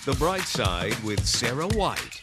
The Bright Side with Sarah White.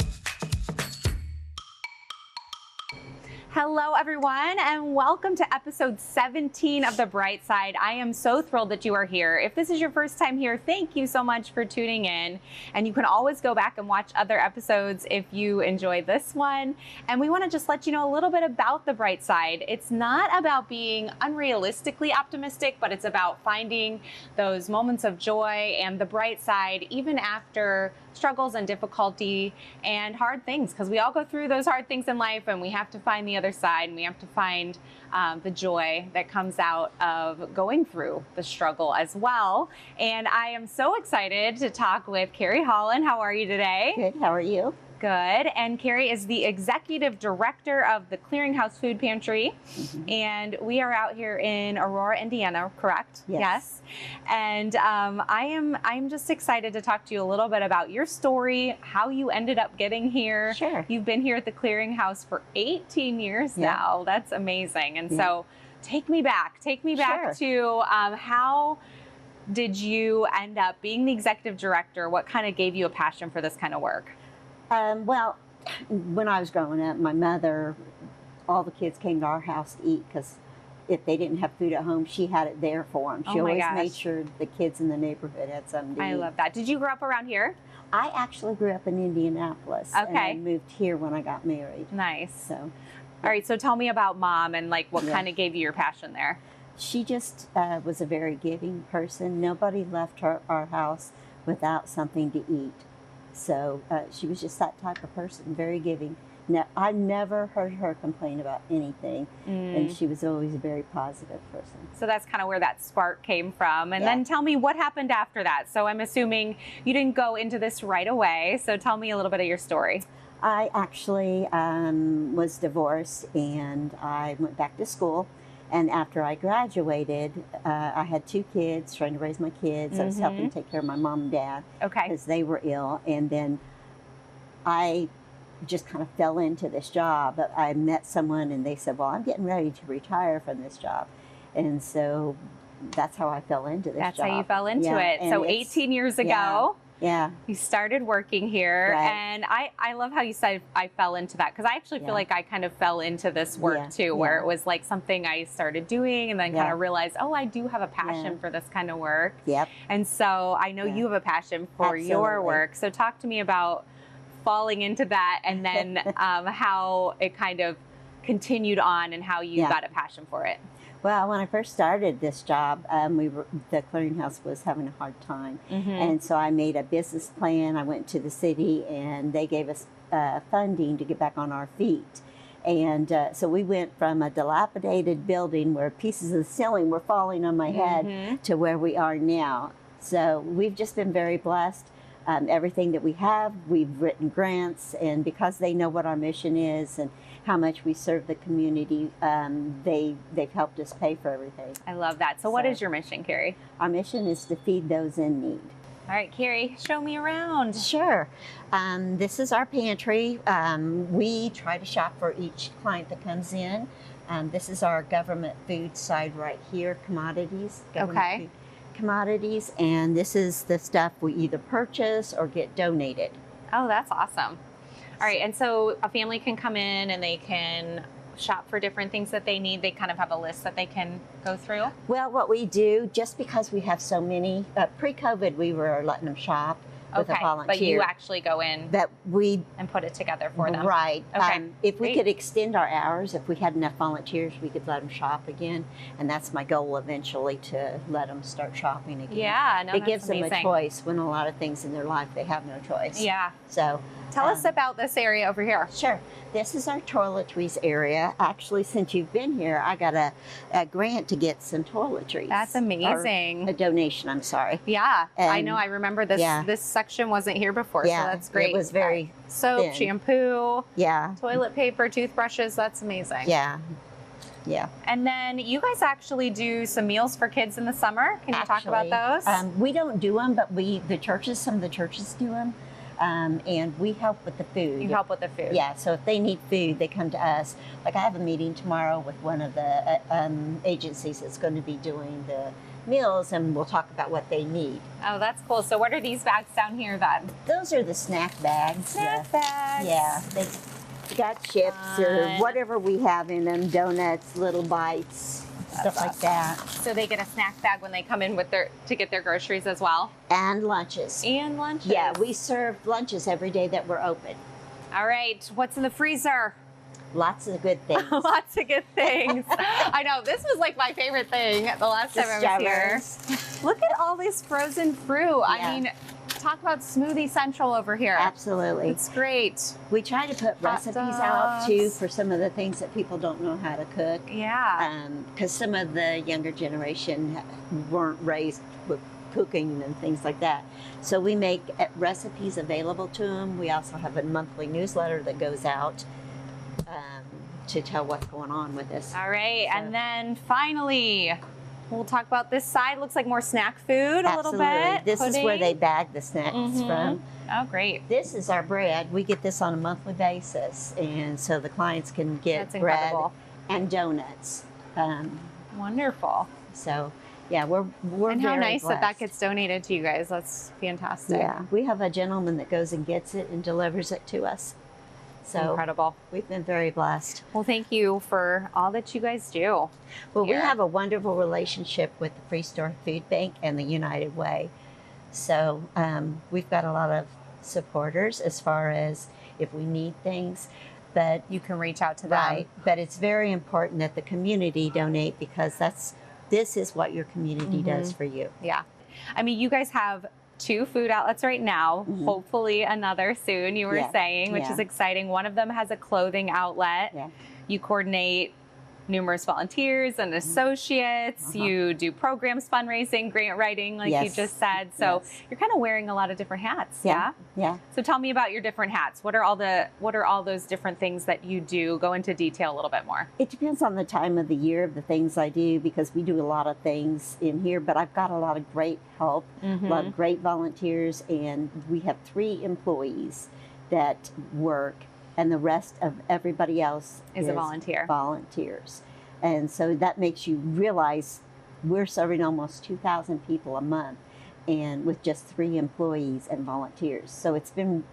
Hello, everyone, and welcome to episode 17 of The Bright Side. I am so thrilled that you are here. If this is your first time here, thank you so much for tuning in. And you can always go back and watch other episodes if you enjoy this one. And we want to just let you know a little bit about The Bright Side. It's not about being unrealistically optimistic, but it's about finding those moments of joy and the bright side, even after struggles and difficulty and hard things, because we all go through those hard things in life, and we have to find the other side, and we have to find the joy that comes out of going through the struggle as well. And I am so excited to talk with Karry Hollan. How are you today? Good. How are you? Good. And Karry is the executive director of the Clearinghouse Food Pantry. And we are out here in Aurora, Indiana, correct? Yes. And I'm just excited to talk to you a little bit about your story, how you ended up getting here. Sure. You've been here at the Clearinghouse for 18 years now. That's amazing. And so take me back to how did you end up being the executive director? What kind of gave you a passion for this kind of work? Well, when I was growing up, my mother, all the kids came to our house to eat because if they didn't have food at home, she had it there for them. She always made sure the kids in the neighborhood had something to eat. I love that. Did you grow up around here? I actually grew up in Indianapolis. Okay. And I moved here when I got married. Nice. So, all right. So tell me about Mom and like what kind of gave you your passion there. She just was a very giving person. Nobody left our house without something to eat. So she was just that type of person, very giving. Now, I never heard her complain about anything, and she was always a very positive person. So that's kind of where that spark came from. And then tell me what happened after that. So I'm assuming you didn't go into this right away. So tell me a little bit of your story. I actually was divorced, and I went back to school. And after I graduated, I had 2 kids, trying to raise my kids. I was helping take care of my mom and dad because they were ill. And then I just kind of fell into this job. I met someone, and they said, well, I'm getting ready to retire from this job. And so that's how I fell into this job. That's how you fell into it. So 18 years ago. Yeah. You started working here, and I love how you said I fell into that, because I actually feel like I kind of fell into this work too, where it was like something I started doing and then kind of realized, oh, I do have a passion for this kind of work. Yep. And so I know you have a passion for your work. So talk to me about falling into that, and then how it kind of continued on and how you got a passion for it. Well, when I first started this job, the Clearinghouse was having a hard time. And so I made a business plan. I went to the city, and they gave us funding to get back on our feet. And so we went from a dilapidated building where pieces of the ceiling were falling on my head to where we are now. So we've just been very blessed. Everything that we have, we've written grants, and because they know what our mission is and how much we serve the community, they've helped us pay for everything. I love that. So what is your mission, Karry? Our mission is to feed those in need. All right, Karry, show me around. Sure. This is our pantry. We try to shop for each client that comes in. This is our government food side right here, commodities. Food commodities, and this is the stuff we either purchase or get donated. Oh, that's awesome. All right, and so a family can come in and they can shop for different things that they need. They kind of have a list that they can go through? Well, what we do, just because we have so many, pre-COVID we were letting them shop with a volunteer. But you actually go in and put it together for them. Right. Okay. If we could extend our hours, if we had enough volunteers, we could let them shop again. And that's my goal eventually, to let them start shopping again. Yeah, no, it gives them a choice when a lot of things in their life they have no choice. Yeah. So tell us about this area over here. Sure. This is our toiletries area. Actually, since you've been here, I got a grant to get some toiletries. That's amazing. Or a donation, I'm sorry. Yeah, and I know. I remember this. This section wasn't here before, so that's great. It was very soap, thin. Shampoo, yeah, toilet paper, toothbrushes. That's amazing. Yeah. Yeah. And then you guys actually do some meals for kids in the summer. Can you talk about those? We don't do them, but some of the churches do them. And we help with the food. You help with the food? Yeah, so if they need food, they come to us. Like I have a meeting tomorrow with one of the agencies that's going to be doing the meals, and we'll talk about what they need. Oh, that's cool. So what are these bags down here then? Those are the snack bags. Snack bags. Yeah, they got chips or whatever we have in them, donuts, little bites, stuff like that. So they get a snack bag when they come in with to get their groceries as well? And lunches. And lunches. Yeah, we serve lunches every day that we're open. All right, what's in the freezer? Lots of good things. Lots of good things. I know, this was like my favorite thing the last time I was here. Look at all this frozen fruit. Yeah. I mean, talk about smoothie central over here. Absolutely. It's great. We try to put recipes out too for some of the things that people don't know how to cook. Yeah. Because some of the younger generation weren't raised with cooking and things like that. So we make recipes available to them. We also have a monthly newsletter that goes out to tell what's going on with us. All right, and then finally, we'll talk about this side. Looks like more snack food a little bit. This is where they bag the snacks from. Oh, great. This is our bread. We get this on a monthly basis, and so the clients can get bread and donuts. Wonderful. So, yeah, we're and how very nice blessed. that gets donated to you guys. That's fantastic. Yeah, we have a gentleman that goes and gets it and delivers it to us. So incredible. We've been very blessed. Well, thank you for all that you guys do. Well, we have a wonderful relationship with the Freestore Food Bank and the United Way. So we've got a lot of supporters as far as if we need things. But you can reach out to them. Right. But it's very important that the community donate, because this is what your community does for you. Yeah. I mean, you guys have 2 food outlets right now, hopefully another soon, you were saying, which is exciting. One of them has a clothing outlet. Yeah. You coordinate numerous volunteers and associates. You do programs, fundraising, grant writing, like you just said. So you're kind of wearing a lot of different hats. Yeah. Yeah. So tell me about your different hats. What are all those different things that you do? Go into detail a little bit more. It depends on the time of the year of the things I do, because we do a lot of things in here, but I've got a lot of great help, a lot of great volunteers, and we have 3 employees that work, and the rest of everybody else is a volunteer. Volunteers. And so that makes you realize we're serving almost 2,000 people a month, and with just 3 employees and volunteers. So it's been,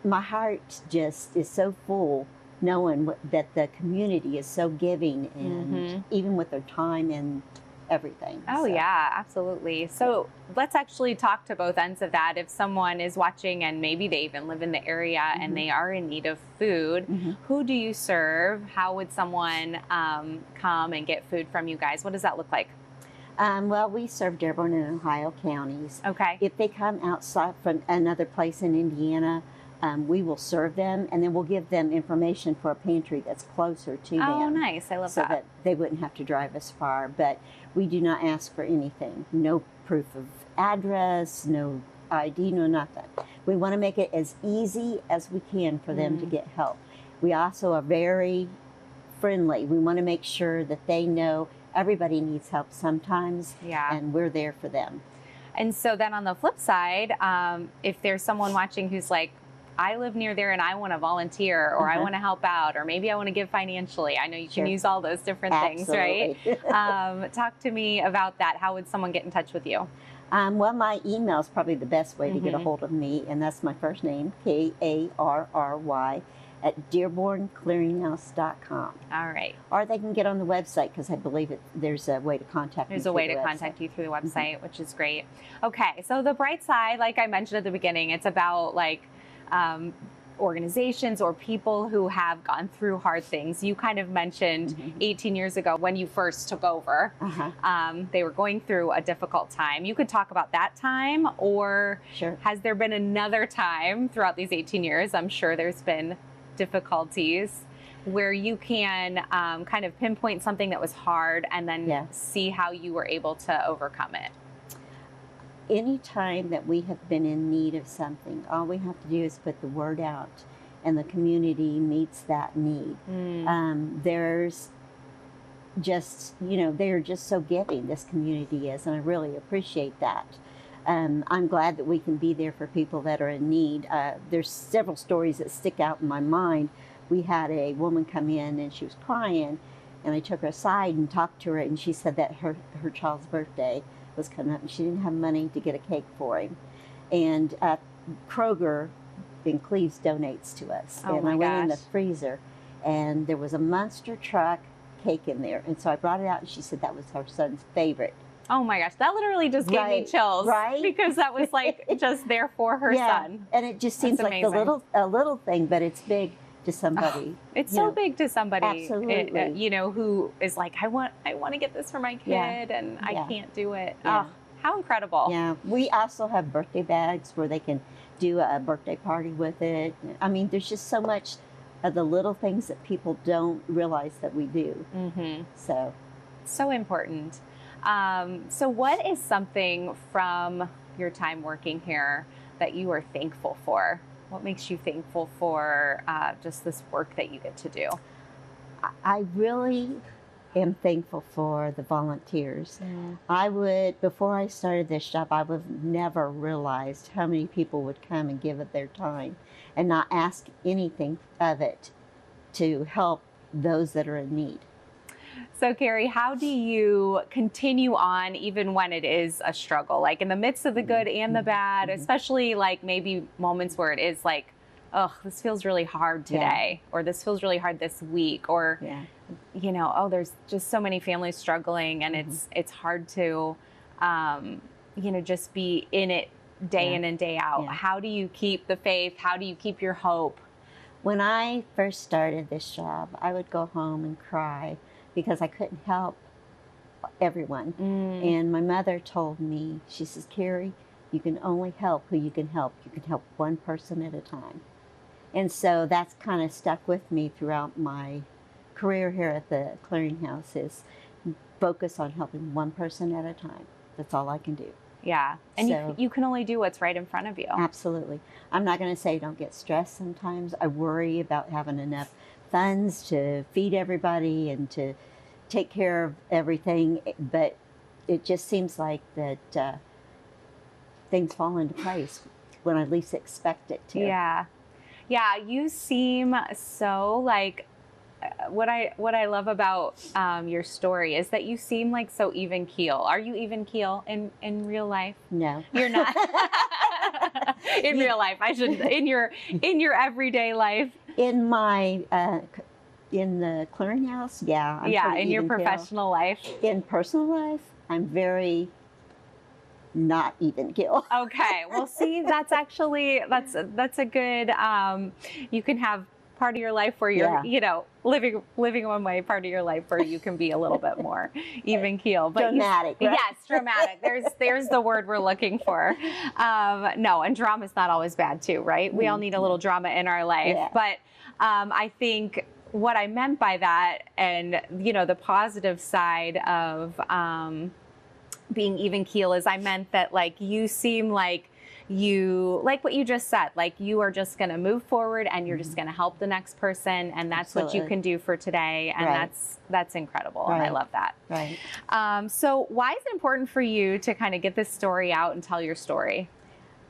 my heart just is so full knowing that the community is so giving, and even with their time and everything. Oh, yeah, absolutely. So let's actually talk to both ends of that. If someone is watching and maybe they even live in the area and they are in need of food, who do you serve? How would someone come and get food from you guys? What does that look like? Well, we serve Dearborn and Ohio counties. Okay. If they come outside from another place in Indiana, we will serve them, and then we'll give them information for a pantry that's closer to them. Oh, nice. I love that. So that they wouldn't have to drive as far. But we do not ask for anything. No proof of address, no ID, no nothing. We want to make it as easy as we can for them to get help. We also are very friendly. We want to make sure that they know everybody needs help sometimes, and we're there for them. And so then on the flip side, if there's someone watching who's like, I live near there and I want to volunteer, or I want to help out, or maybe I want to give financially. I know you can use all those different things, right? Talk to me about that. How would someone get in touch with you? Well, my email is probably the best way to get a hold of me, and that's my first name, Karry, at DearbornClearinghouse.com. All right. Or they can get on the website, because I believe there's a way to contact me. There's a way to contact you through the website, which is great. Okay, so the bright side, like I mentioned at the beginning, it's about like organizations or people who have gone through hard things. You kind of mentioned 18 years ago when you first took over, they were going through a difficult time. You could talk about that time, or has there been another time throughout these 18 years? I'm sure there's been difficulties where you can kind of pinpoint something that was hard and then see how you were able to overcome it. Any time that we have been in need of something, all we have to do is put the word out, and the community meets that need. There's just, they're just so giving, this community is, and I really appreciate that. I'm glad that we can be there for people that are in need. There's several stories that stick out in my mind. We had a woman come in and she was crying, And I took her aside and talked to her, and she said that her child's birthday was coming up, and she didn't have money to get a cake for him. And Kroger in Cleves donates to us. Oh, and my I went in the gosh. freezer, and there was a monster truck cake in there. And so I brought it out, and she said that was her son's favorite. Oh my gosh, that literally just gave me Right, chills. right? Because that was like just there for her son. And it just seems That's like amazing. a little thing, but it's big to somebody. It's you so know. big to somebody, Absolutely. you know, who is like, I want to get this for my kid, Yeah. and I Yeah. can't do it. Yeah. Oh, how incredible! Yeah, we also have birthday bags where they can do a birthday party with it. I mean, there's just so much of the little things that people don't realize that we do. Mm-hmm. So, important. So, what is something from your time working here that you are thankful for? What makes you thankful for just this work that you get to do? I really am thankful for the volunteers. Before I started this job, I would have never realized how many people would come and give of their time and not ask anything of it to help those that are in need. So, Karry, how do you continue on even when it is a struggle, like in the midst of the good and the bad, especially like maybe moments where it is like, oh, this feels really hard today, or this feels really hard this week, or, you know, oh, there's just so many families struggling, and it's hard to, you know, just be in it day in and day out. How do you keep the faith? How do you keep your hope? When I first started this job, I would go home and cry because I couldn't help everyone. And my mother told me, she says, Karry, you can only help who you can help. You can help one person at a time. And so that's kind of stuck with me throughout my career here at the Clearinghouse, is focus on helping one person at a time. That's all I can do. Yeah. And So- you can only do what's right in front of you. Absolutely. I'm not going to say don't get stressed sometimes. I worry about having enough funds to feed everybody and to take care of everything, but it just seems like that things fall into place when I least expect it to. Yeah. Yeah, you seem so like, what I love about your story is that you seem like so even keel. Are you even keel in real life? No. You're not. In real life, I should. In your everyday life. In my in the Clearinghouse, yeah. I'm Yeah, pretty in your even keel. professional life. In personal life, I'm very not even keel. Okay. Well, see, that's actually that's a good. You can have part of your life where you're, you know, living one way, part of your life where you can be a little bit more even keel. But Dramatic, right? Yes, dramatic. There's the word we're looking for. No, and drama's not always bad too, right? We all need a little drama in our life. Yeah. But I think what I meant by that, and you know, the positive side of being even keel, is I meant that like you seem like like what you just said, like you are just going to move forward and you're just going to help the next person, and that's what you can do for today, and that's incredible, and I love that. Right. So why is it important for you to kind of get this story out and tell your story?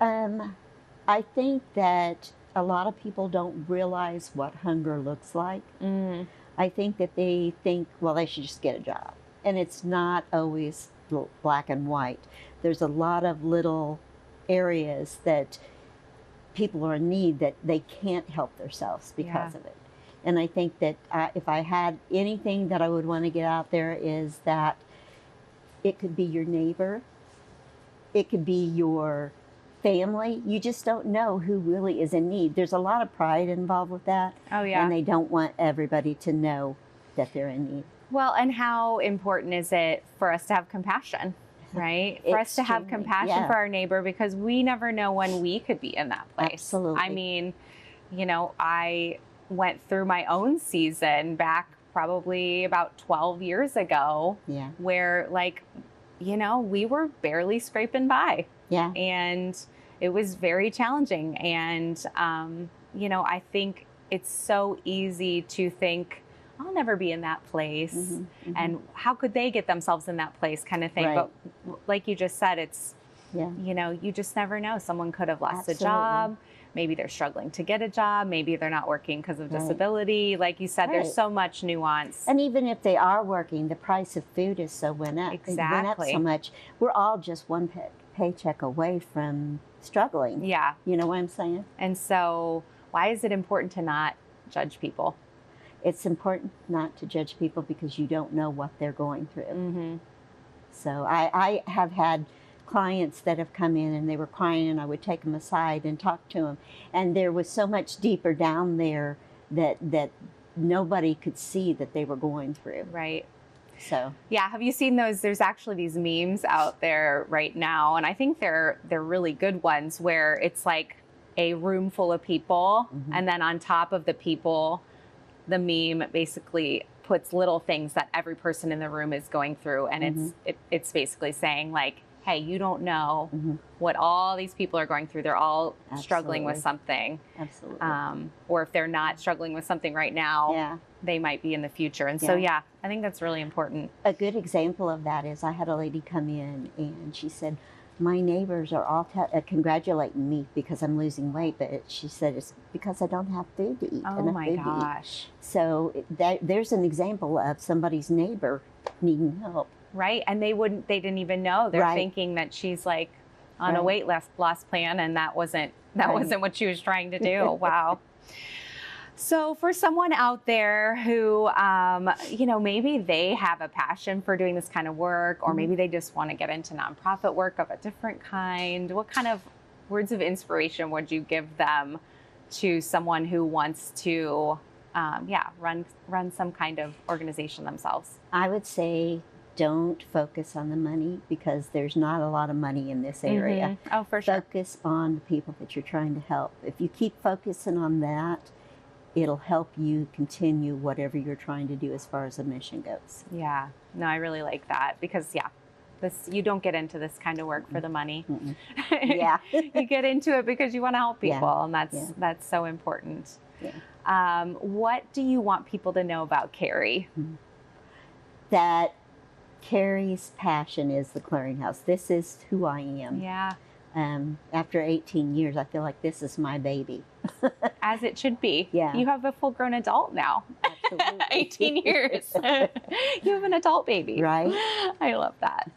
I think that a lot of people don't realize what hunger looks like. I think that they think, well, they should just get a job, and it's not always black and white. There's a lot of little areas that people are in need that they can't help themselves because of it. And I think that if I had anything that I would want to get out there, is that it could be your neighbor, it could be your family. You just don't know who really is in need. There's a lot of pride involved with that. Oh, yeah. And they don't want everybody to know that they're in need. Well, and how important is it for us to have compassion? Right? For us to have compassion for our neighbor, because we never know when we could be in that place. Absolutely. I mean, you know, I went through my own season back probably about 12 years ago, where like, you know, we were barely scraping by. Yeah. And it was very challenging. And, you know, I think it's so easy to think, I'll never be in that place. And how could they get themselves in that place, kind of thing. But like you just said, it's, you know, you just never know. Someone could have lost a job. maybe they're struggling to get a job, maybe they're not working because of disability. Like you said, there's so much nuance. And even if they are working, the price of food is so went up. It went up so much. We're all just one paycheck away from struggling. Yeah. You know what I'm saying? And so why is it important to not judge people? It's important not to judge people because you don't know what they're going through. Mm-hmm. So I have had clients that have come in and they were crying, and I would take them aside and talk to them. And there was so much deeper down there that nobody could see that they were going through. Right. So yeah, have you seen those? There's actually these memes out there right now, and I think they're really good ones, where it's like a room full of people, and then on top of the people, the meme basically puts little things that every person in the room is going through, and it's basically saying like, hey, you don't know what all these people are going through. They're all struggling with something. Absolutely. Or if they're not struggling with something right now, they might be in the future. And so, I think that's really important. A good example of that is I had a lady come in and she said, my neighbors are all congratulating me because I'm losing weight, but she said it's because I don't have food to eat. Oh my gosh. So there's an example of somebody's neighbor needing help. Right. And they didn't even know. They're thinking that she's like on a weight loss plan, and that wasn't what she was trying to do. Wow. So for someone out there who, maybe they have a passion for doing this kind of work, or maybe they just want to get into nonprofit work of a different kind, what kind of words of inspiration would you give them to someone who wants to, run some kind of organization themselves? I would say don't focus on the money, because there's not a lot of money in this area. Oh, for sure. Focus on the people that you're trying to help. If you keep focusing on that, it'll help you continue whatever you're trying to do as far as the mission goes. Yeah, no, I really like that, because you don't get into this kind of work for the money. Yeah. You get into it because you want to help people, and that's so important. Yeah. What do you want people to know about Karry? That Karry's passion is the Clearinghouse. This is who I am. Yeah. After 18 years, I feel like this is my baby. As it should be. Yeah. You have a full-grown adult now. Absolutely. 18 years. You have an adult baby. Right. I love that.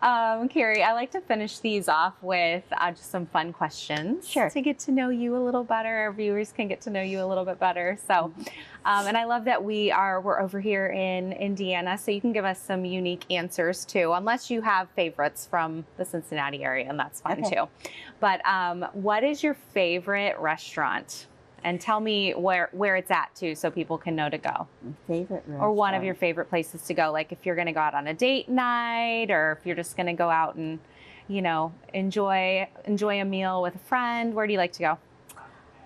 Karry, I like to finish these off with just some fun questions. Sure. To get to know you a little better. Our viewers can get to know you a little bit better. So, and I love that we're over here in Indiana, so you can give us some unique answers too, unless you have favorites from the Cincinnati area, and that's fine too. But what is your favorite restaurant? And tell me where it's at too, so people can know to go. My favorite restaurant. Or one of your favorite places to go, like if you're going to go out on a date night, or if you're just going to go out and, enjoy a meal with a friend. Where do you like to go?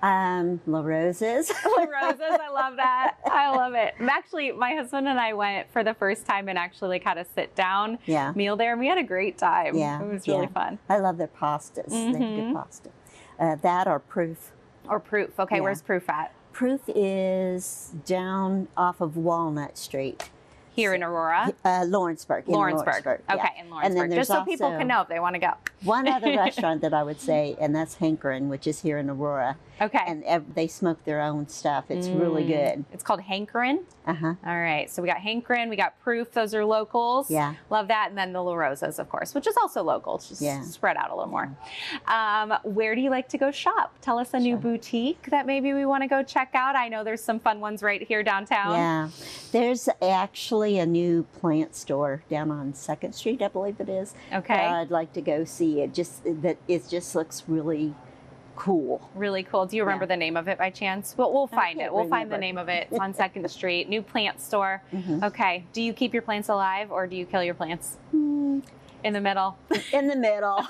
La Rosa's. La Rosa's, I love that. I love it. Actually, my husband and I went for the first time and actually had a sit down meal there, and we had a great time. Yeah. It was really fun. I love their pastas. They have good pasta. That or Proof. Or Proof. Okay, where's Proof at? Proof is down off of Walnut Street. Here in Aurora? Lawrenceburg. Lawrenceburg. Okay, in Lawrenceburg. And then just so people can know if they want to go. One other restaurant that I would say, and that's Hankerin, which is here in Aurora. Okay. And they smoke their own stuff. It's really good. It's called Hankerin? Uh-huh. All right. So we got Hankerin, we got Proof. Those are locals. Yeah. Love that. And then the La Rosa's, of course, which is also local. It's just spread out a little more. Where do you like to go shop? Tell us a new boutique that maybe we want to go check out. I know there's some fun ones right here downtown. Yeah. There's actually a new plant store down on 2nd Street, I believe it is. Okay. I'd like to go see it. It just looks really cool. Really cool. Do you remember the name of it by chance? Well, we'll find it. We'll find the remember. name of it. It's on 2nd Street. New plant store. Okay. Do you keep your plants alive, or do you kill your plants? In the middle. In the middle.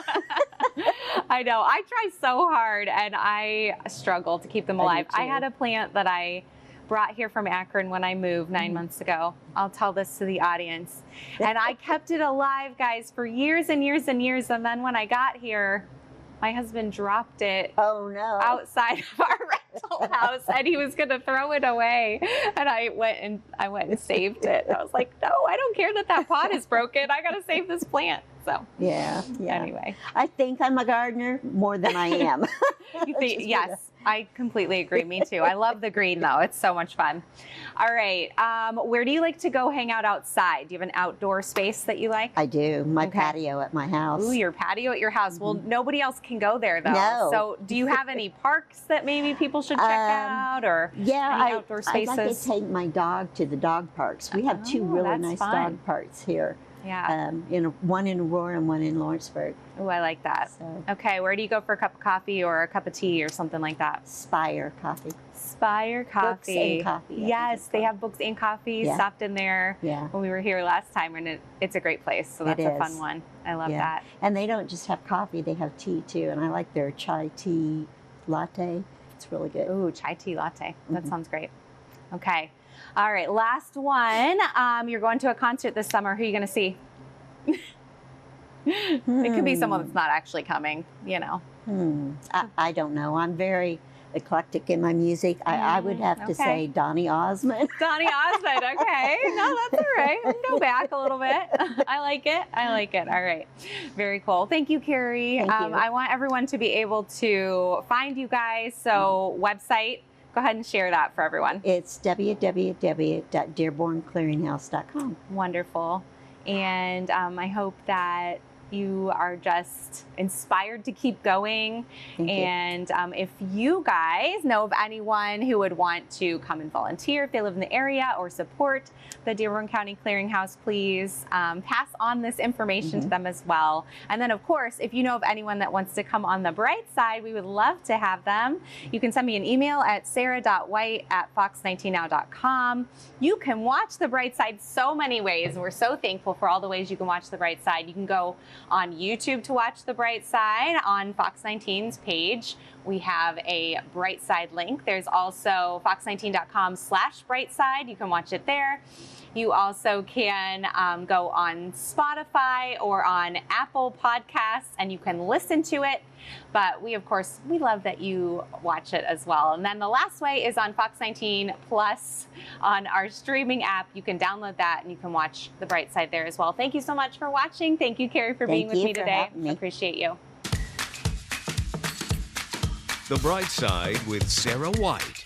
I know. I try so hard, and I struggle to keep them alive. I had a plant that I brought here from Akron when I moved 9 months ago. I'll tell this to the audience. And I kept it alive, guys, for years and years and years. And then when I got here, my husband dropped it outside of our rental house, and he was going to throw it away. And I went and saved it. I was like, no, I don't care that pot is broken. I got to save this plant. So Yeah. anyway. I think I'm a gardener more than I am. Yes, I completely agree. Me too. I love the green though. It's so much fun. All right. Where do you like to go hang out outside? Do you have an outdoor space that you like? I do. My patio at my house. Ooh, your patio at your house. Well, nobody else can go there though. No. So do you have any parks that maybe people should check out, or any outdoor spaces? I like to take my dog to the dog parks. We have two really that's nice fun. dog parks here. Yeah. One in Aurora and one in Lawrenceburg. Oh, I like that. So. Okay, where do you go for a cup of coffee or a cup of tea or something like that? Spire Coffee. Spire Coffee. Books and coffee. Yes, they have books and coffee. Yeah. Stopped in there when we were here last time, and it's a great place. So that's a fun one. I love that. And they don't just have coffee; they have tea too. And I like their chai tea latte. It's really good. Ooh, chai tea latte. That sounds great. Okay. All right, last one. You're going to a concert this summer. Who are you going to see? It could be someone that's not actually coming, you know. I don't know. I'm very eclectic in my music. I would have to say Donny Osmond. Donny Osmond, okay. No, that's all right. We can go back a little bit. I like it. I like it. All right. Very cool. Thank you, Karry. Thank you. I want everyone to be able to find you guys. So website, go ahead and share that for everyone. It's www.dearbornclearinghouse.com. Wonderful. And I hope that you are just inspired to keep going. Thank you. And if you guys know of anyone who would want to come and volunteer, if they live in the area, or support the Dearborn County Clearinghouse, please pass on this information to them as well. And then, of course, if you know of anyone that wants to come on the bright side, we would love to have them. You can send me an email at sarah.white@fox19now.com. You can watch the bright side so many ways. We're so thankful for all the ways you can watch the bright side. You can go on YouTube to watch the bright side. On Fox 19's page, we have a bright side link. There's also fox19.com/brightside. You can watch it there. You also can go on Spotify or on Apple Podcasts, and you can listen to it. But we love that you watch it as well. And then the last way is on Fox 19 Plus on our streaming app. You can download that and you can watch the bright side there as well. Thank you so much for watching. Thank you, Karry, for being with me today. Appreciate you. Appreciate you. The Bright Side with Sarah White.